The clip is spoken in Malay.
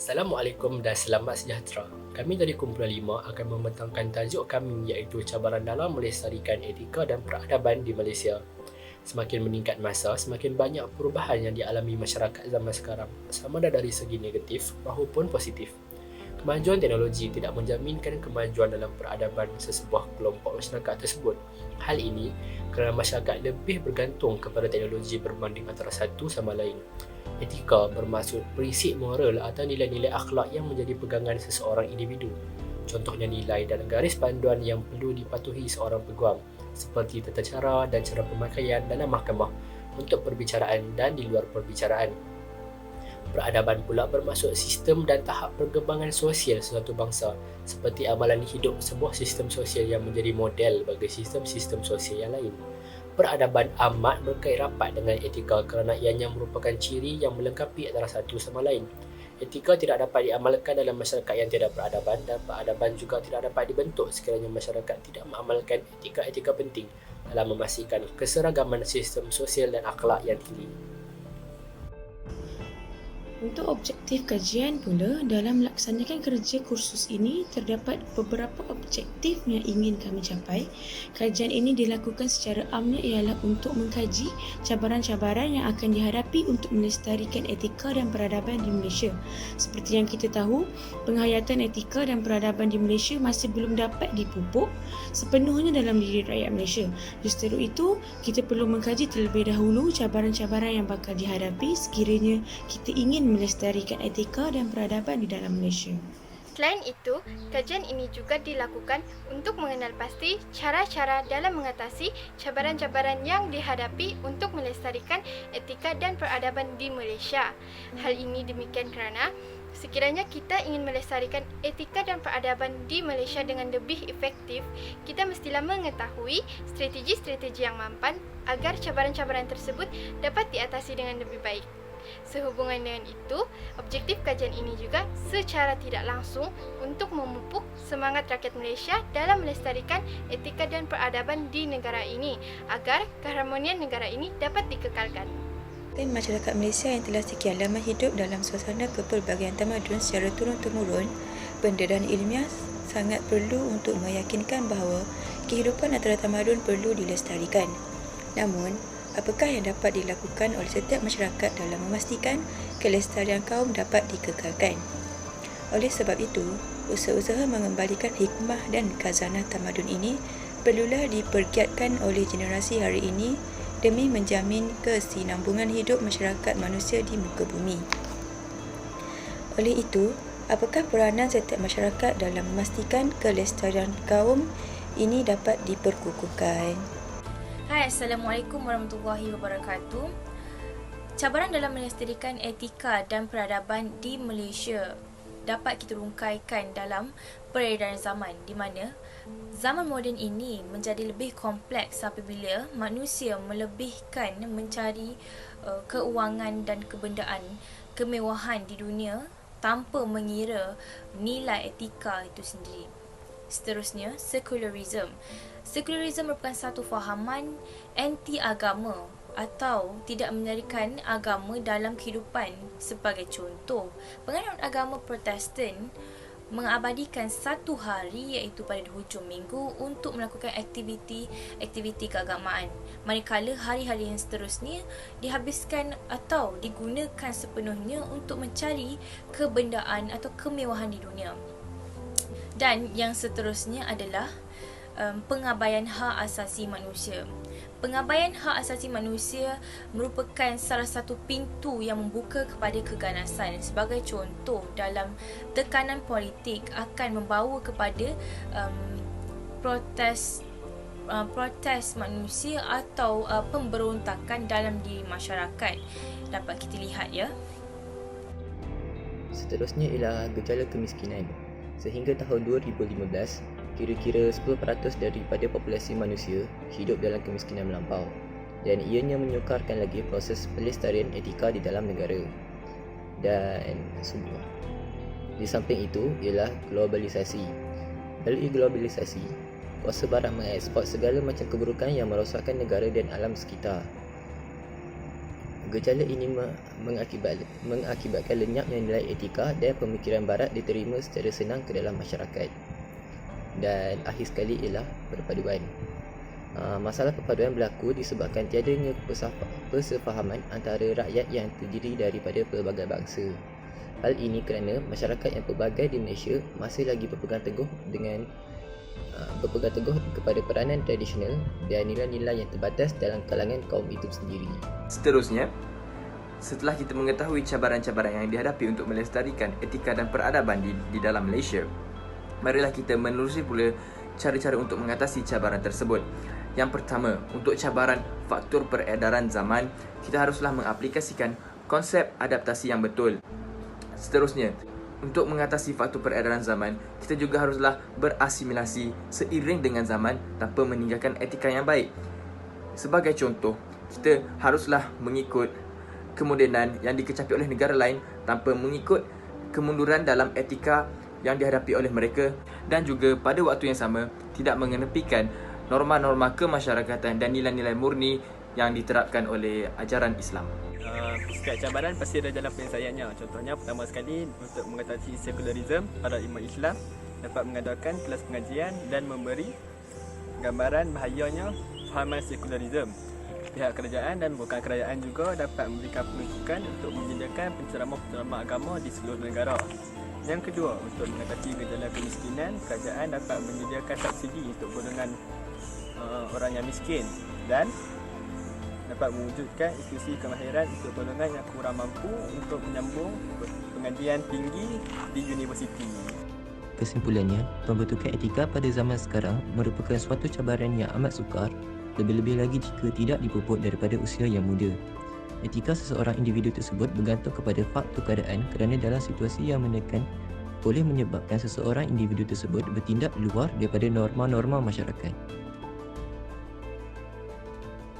Assalamualaikum dan selamat sejahtera. Kami dari Kumpulan 5 akan membentangkan tajuk kami iaitu cabaran dalam melestarikan etika dan peradaban di Malaysia. Semakin meningkat masa, semakin banyak perubahan yang dialami masyarakat zaman sekarang, sama ada dari segi negatif maupun positif. Kemajuan teknologi tidak menjaminkan kemajuan dalam peradaban sesebuah kelompok masyarakat tersebut. Hal ini kerana masyarakat lebih bergantung kepada teknologi berbanding antara satu sama lain. Etika bermaksud prinsip moral atau nilai-nilai akhlak yang menjadi pegangan seseorang individu. Contohnya nilai dan garis panduan yang perlu dipatuhi seorang peguam, seperti tata cara dan cara pemakaian dalam mahkamah untuk perbicaraan dan di luar perbicaraan. Peradaban pula bermaksud sistem dan tahap perkembangan sosial sesuatu bangsa, seperti amalan hidup sebuah sistem sosial yang menjadi model bagi sistem-sistem sosial yang lain. Peradaban amat berkait rapat dengan etika kerana ianya merupakan ciri yang melengkapi antara satu sama lain. Etika tidak dapat diamalkan dalam masyarakat yang tidak peradaban dan peradaban juga tidak dapat dibentuk sekiranya masyarakat tidak mengamalkan etika-etika penting dalam memastikan keseragaman sistem sosial dan akhlak yang tinggi. Untuk objektif kajian pula, dalam melaksanakan kerja kursus ini, terdapat beberapa objektif yang ingin kami capai. Kajian ini dilakukan secara amnya ialah untuk mengkaji cabaran-cabaran yang akan dihadapi untuk melestarikan etika dan peradaban di Malaysia. Seperti yang kita tahu, penghayatan etika dan peradaban di Malaysia masih belum dapat dipupuk sepenuhnya dalam diri rakyat Malaysia. Justru itu, kita perlu mengkaji terlebih dahulu cabaran-cabaran yang bakal dihadapi sekiranya kita ingin melestarikan etika dan peradaban di dalam Malaysia. Selain itu, kajian ini juga dilakukan untuk mengenal pasti cara-cara dalam mengatasi cabaran-cabaran yang dihadapi untuk melestarikan etika dan peradaban di Malaysia. Hal ini demikian kerana sekiranya kita ingin melestarikan etika dan peradaban di Malaysia dengan lebih efektif, kita mestilah mengetahui strategi-strategi yang mampan agar cabaran-cabaran tersebut dapat diatasi dengan lebih baik. Sehubungan dengan itu, objektif kajian ini juga secara tidak langsung untuk memupuk semangat rakyat Malaysia dalam melestarikan etika dan peradaban di negara ini agar keharmonian negara ini dapat dikekalkan. Masyarakat Malaysia yang telah sekian lama hidup dalam suasana kepelbagaian tamadun secara turun-temurun, benda dan ilmiah sangat perlu untuk meyakinkan bahawa kehidupan antara tamadun perlu dilestarikan. Namun, apakah yang dapat dilakukan oleh setiap masyarakat dalam memastikan kelestarian kaum dapat dikekalkan? Oleh sebab itu, usaha-usaha mengembalikan hikmah dan khazanah tamadun ini perlulah dipergiatkan oleh generasi hari ini demi menjamin kesinambungan hidup masyarakat manusia di muka bumi. Oleh itu, apakah peranan setiap masyarakat dalam memastikan kelestarian kaum ini dapat diperkukuhkan? Hai, Assalamualaikum warahmatullahi wabarakatuh. Cabaran dalam melestarikan etika dan peradaban di Malaysia dapat kita rungkaikan dalam peredaran zaman, di mana zaman moden ini menjadi lebih kompleks apabila manusia melebihkan mencari keuangan dan kebendaan, kemewahan di dunia tanpa mengira nilai etika itu sendiri. Seterusnya, secularism. Secularism merupakan satu fahaman anti-agama atau tidak menyerikan agama dalam kehidupan. Sebagai contoh, penganut agama Protestan mengabadikan satu hari iaitu pada hujung minggu untuk melakukan aktiviti keagamaan, manakala hari-hari yang seterusnya dihabiskan atau digunakan sepenuhnya untuk mencari kebendaan atau kemewahan di dunia. Dan yang seterusnya adalah pengabaian hak asasi manusia. Pengabaian hak asasi manusia merupakan salah satu pintu yang membuka kepada keganasan. Sebagai contoh, dalam tekanan politik akan membawa kepada protes manusia atau pemberontakan dalam diri masyarakat. Dapat kita lihat ya. Seterusnya ialah gejala kemiskinan. Sehingga tahun 2015, kira-kira 10% daripada populasi manusia hidup dalam kemiskinan melampau, dan ianya menyukarkan lagi proses pelestarian etika di dalam negara. Dan semua. Di samping itu ialah globalisasi. Melalui globalisasi, kuasa barat mengeksport segala macam keburukan yang merosakkan negara dan alam sekitar. Gejala ini mengakibatkan lenyapnya nilai etika dan pemikiran barat diterima secara senang ke dalam masyarakat. Dan akhir sekali ialah perpaduan. Masalah perpaduan berlaku disebabkan tiadanya persefahaman antara rakyat yang terdiri daripada pelbagai bangsa. Hal ini kerana masyarakat yang pelbagai di Malaysia masih lagi berpegang teguh kepada peranan tradisional dan nilai-nilai yang terbatas dalam kalangan kaum itu sendiri. Seterusnya, setelah kita mengetahui cabaran-cabaran yang dihadapi untuk melestarikan etika dan peradaban di dalam Malaysia, marilah kita menelusuri pula cara-cara untuk mengatasi cabaran tersebut. Yang pertama, untuk cabaran faktor peredaran zaman, kita haruslah mengaplikasikan konsep adaptasi yang betul. Seterusnya, untuk mengatasi faktor peredaran zaman, kita juga haruslah berasimilasi seiring dengan zaman tanpa meninggalkan etika yang baik. Sebagai contoh, kita haruslah mengikut kemodenan yang dikecapi oleh negara lain tanpa mengikut kemunduran dalam etika yang dihadapi oleh mereka, dan juga pada waktu yang sama tidak mengenepikan norma-norma kemasyarakatan dan nilai-nilai murni yang diterapkan oleh ajaran Islam. Setiap cabaran pasti ada jalan penyelesaiannya. Contohnya, pertama sekali, untuk mengatasi sekularisme, para imam Islam dapat mengadakan kelas pengajian dan memberi gambaran bahayanya fahaman sekularisme. Pihak kerajaan dan bukan kerajaan juga dapat memberikan penunjukan untuk menyediakan penceramah-penceramah agama di seluruh negara. Yang kedua, untuk mengatasi gejala kemiskinan, kerajaan dapat menyediakan subsidi untuk golongan orang yang miskin dan dapat mewujudkan institusi kemahiran untuk golongan yang kurang mampu untuk menyambung pengajian tinggi di universiti. Kesimpulannya, pembentukan etika pada zaman sekarang merupakan suatu cabaran yang amat sukar, lebih-lebih lagi jika tidak dipupuk daripada usia yang muda. Etika seseorang individu tersebut bergantung kepada faktor keadaan, kerana dalam situasi yang menekan boleh menyebabkan seseorang individu tersebut bertindak luar daripada norma-norma masyarakat.